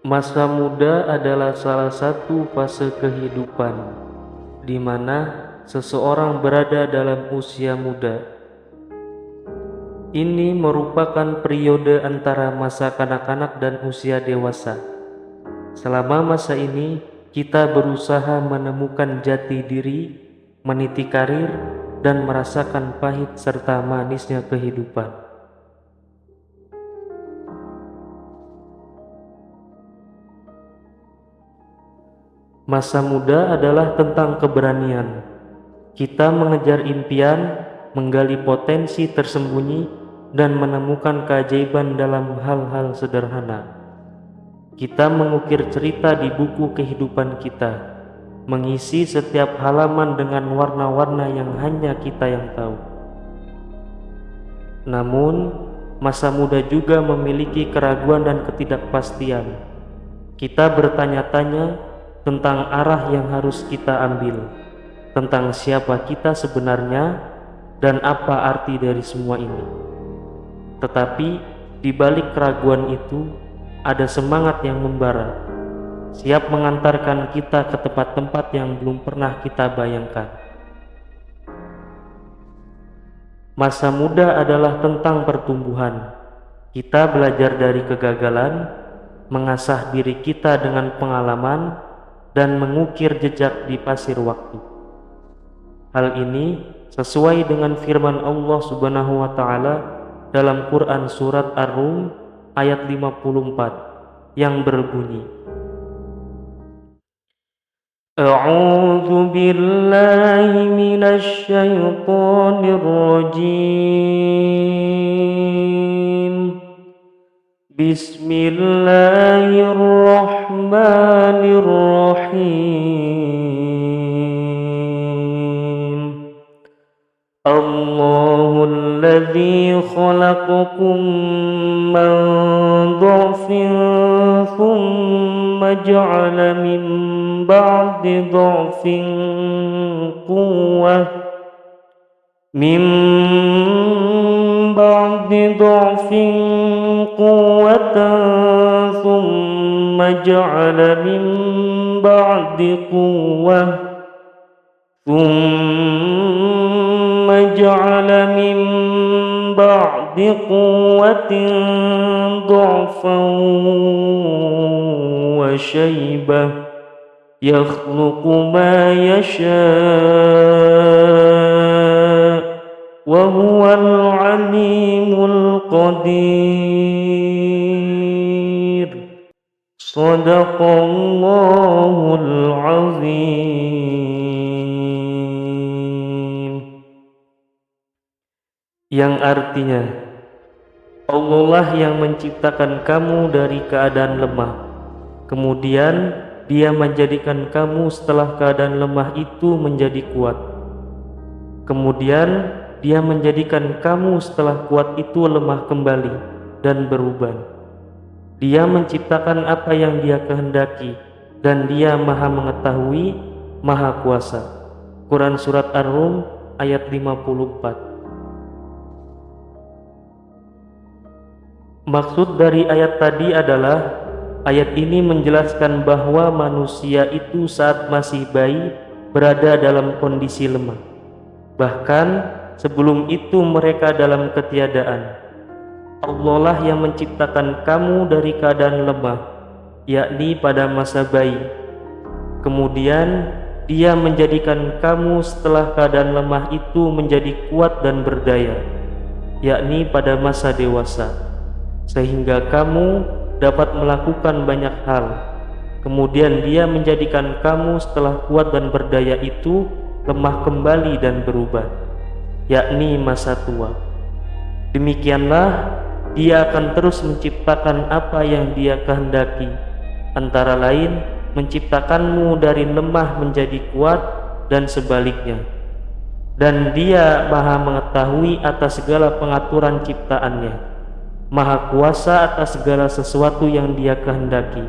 Masa muda adalah salah satu fase kehidupan di mana seseorang berada dalam usia muda. Ini merupakan periode antara masa kanak-kanak dan usia dewasa. Selama masa ini, kita berusaha menemukan jati diri, meniti karir, dan merasakan pahit serta manisnya kehidupan. Masa muda adalah tentang keberanian. Kita mengejar impian, menggali potensi tersembunyi, dan menemukan keajaiban dalam hal-hal sederhana. Kita mengukir cerita di buku kehidupan kita, mengisi setiap halaman dengan warna-warna yang hanya kita yang tahu. Namun, masa muda juga memiliki keraguan dan ketidakpastian. Kita bertanya-tanya tentang arah yang harus kita ambil, tentang siapa kita sebenarnya, dan apa arti dari semua ini. Tetapi di balik keraguan itu ada semangat yang membara, siap mengantarkan kita ke tempat-tempat yang belum pernah kita bayangkan. Masa muda adalah tentang pertumbuhan. Kita belajar dari kegagalan, mengasah diri kita dengan pengalaman, dan mengukir jejak di pasir waktu. Hal ini sesuai dengan firman Allah Subhanahu wa taala dalam Quran surat Ar-Rum ayat 54 yang berbunyi, A'udzu billahi minasy syaithanir rajim. Bismillahirrahmanirrahim. Allahul ladzi khalaqakum min dha'fin thumma ja'ala min ba'di dha'fin quwwah min ba'di dha'fin quwwatan thumma ja'ala min ba'di quwwah dha'fan wa shaybah yakhluqu ma yasha' wa huwal alimul qadir. Shadaqallahul azim. Yang artinya, Allah lah yang menciptakan kamu dari keadaan lemah, kemudian Dia menjadikan kamu setelah keadaan lemah itu menjadi kuat, kemudian Dia menjadikan kamu setelah kuat itu lemah kembali dan beruban. Dia menciptakan apa yang Dia kehendaki, dan Dia Maha Mengetahui, Maha Kuasa. Quran Surat Ar-Rum ayat 54. Maksud dari ayat tadi adalah, ayat ini menjelaskan bahwa manusia itu saat masih bayi berada dalam kondisi lemah. Bahkan sebelum itu mereka dalam ketiadaan. Allah lah yang menciptakan kamu dari keadaan lemah, yakni pada masa bayi. Kemudian Dia menjadikan kamu setelah keadaan lemah itu menjadi kuat dan berdaya, yakni pada masa dewasa, sehingga kamu dapat melakukan banyak hal. Kemudian Dia menjadikan kamu setelah kuat dan berdaya itu lemah kembali dan berubah, yakni masa tua. Demikianlah Dia akan terus menciptakan apa yang Dia kehendaki, antara lain menciptakanmu dari lemah menjadi kuat dan sebaliknya. Dan Dia Maha Mengetahui atas segala pengaturan ciptaannya, Maha Kuasa atas segala sesuatu yang Dia kehendaki,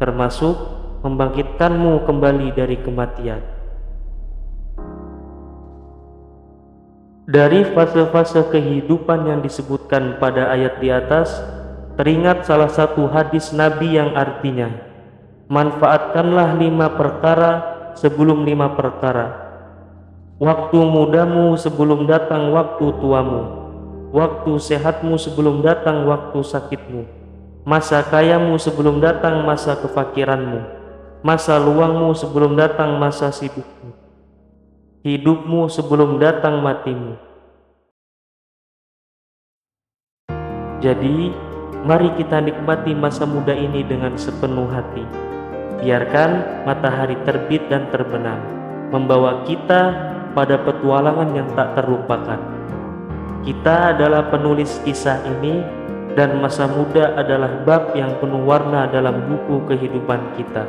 termasuk membangkitkanmu kembali dari kematian. Dari fase-fase kehidupan yang disebutkan pada ayat di atas, Teringat salah satu hadis Nabi yang artinya, manfaatkanlah 5 perkara sebelum 5 perkara. Waktu mudamu sebelum datang waktu tuamu, waktu sehatmu sebelum datang waktu sakitmu, masa kayamu sebelum datang masa kefakiranmu, masa luangmu sebelum datang masa sibukmu, hidupmu sebelum datang matimu. Jadi, mari kita nikmati masa muda ini dengan sepenuh hati. Biarkan matahari terbit dan terbenam, membawa kita pada petualangan yang tak terlupakan. Kita adalah penulis kisah ini, dan masa muda adalah bab yang penuh warna dalam buku kehidupan kita.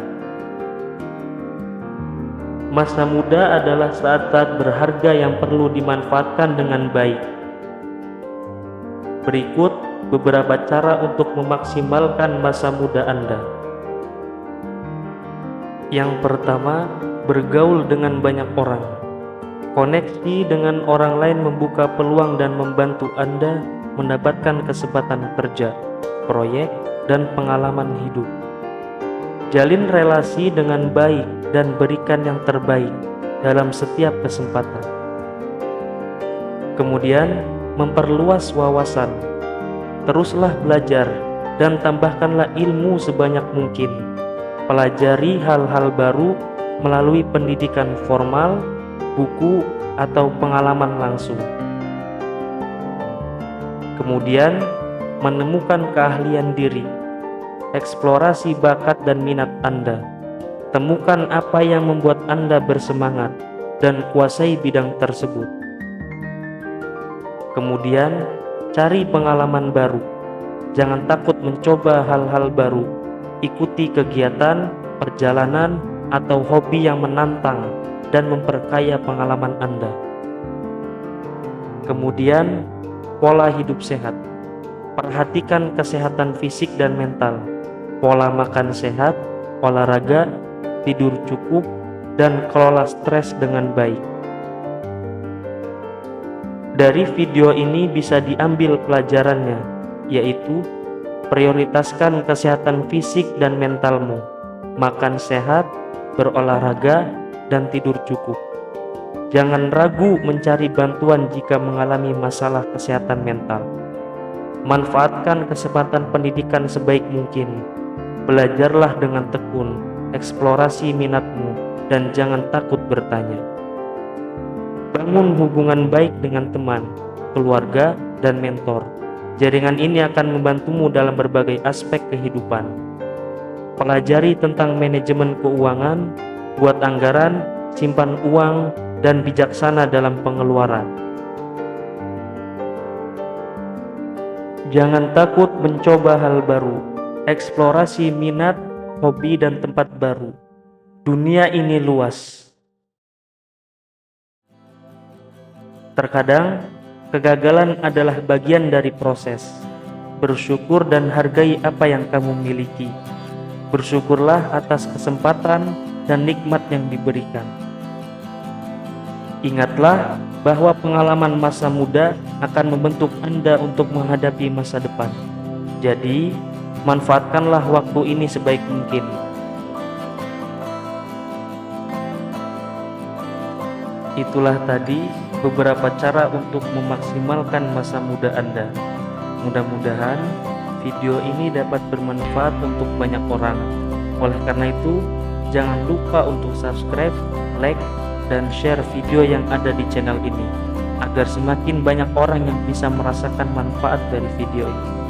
Masa muda adalah saat-saat berharga yang perlu dimanfaatkan dengan baik. Berikut beberapa cara untuk memaksimalkan masa muda Anda. Yang pertama, bergaul dengan banyak orang. Koneksi dengan orang lain membuka peluang dan membantu Anda mendapatkan kesempatan kerja, proyek, dan pengalaman hidup. Jalin relasi dengan baik dan berikan yang terbaik dalam setiap kesempatan. Kemudian, memperluas wawasan. Teruslah belajar dan tambahkanlah ilmu sebanyak mungkin. Pelajari hal-hal baru melalui pendidikan formal, buku, atau pengalaman langsung. Kemudian, menemukan keahlian diri. Eksplorasi bakat dan minat Anda. Temukan apa yang membuat Anda bersemangat dan kuasai bidang tersebut. Kemudian, cari pengalaman baru. Jangan takut mencoba hal-hal baru. Ikuti kegiatan, perjalanan, atau hobi yang menantang dan memperkaya pengalaman Anda. Kemudian, pola hidup sehat. Perhatikan kesehatan fisik dan mental. Pola makan sehat, olahraga, tidur cukup, dan kelola stres dengan baik. Dari video ini bisa diambil pelajarannya, yaitu prioritaskan kesehatan fisik dan mentalmu, makan sehat, berolahraga, dan tidur cukup. Jangan ragu mencari bantuan jika mengalami masalah kesehatan mental. Manfaatkan kesempatan pendidikan sebaik mungkin. Belajarlah dengan tekun, eksplorasi minatmu, dan jangan takut bertanya. Bangun hubungan baik dengan teman, keluarga, dan mentor. Jaringan ini akan membantumu dalam berbagai aspek kehidupan. Pelajari tentang manajemen keuangan, buat anggaran, simpan uang, dan bijaksana dalam pengeluaran. Jangan takut mencoba hal baru. Eksplorasi minat, hobi, dan tempat baru. Dunia ini luas. Terkadang, kegagalan adalah bagian dari proses. Bersyukur dan hargai apa yang kamu miliki. Bersyukurlah atas kesempatan dan nikmat yang diberikan. Ingatlah bahwa pengalaman masa muda akan membentuk Anda untuk menghadapi masa depan. Jadi, manfaatkanlah waktu ini sebaik mungkin. Itulah tadi beberapa cara untuk memaksimalkan masa muda Anda. Mudah-mudahan video ini dapat bermanfaat untuk banyak orang. Oleh karena itu, jangan lupa untuk subscribe, like, dan share video yang ada di channel ini, agar semakin banyak orang yang bisa merasakan manfaat dari video ini.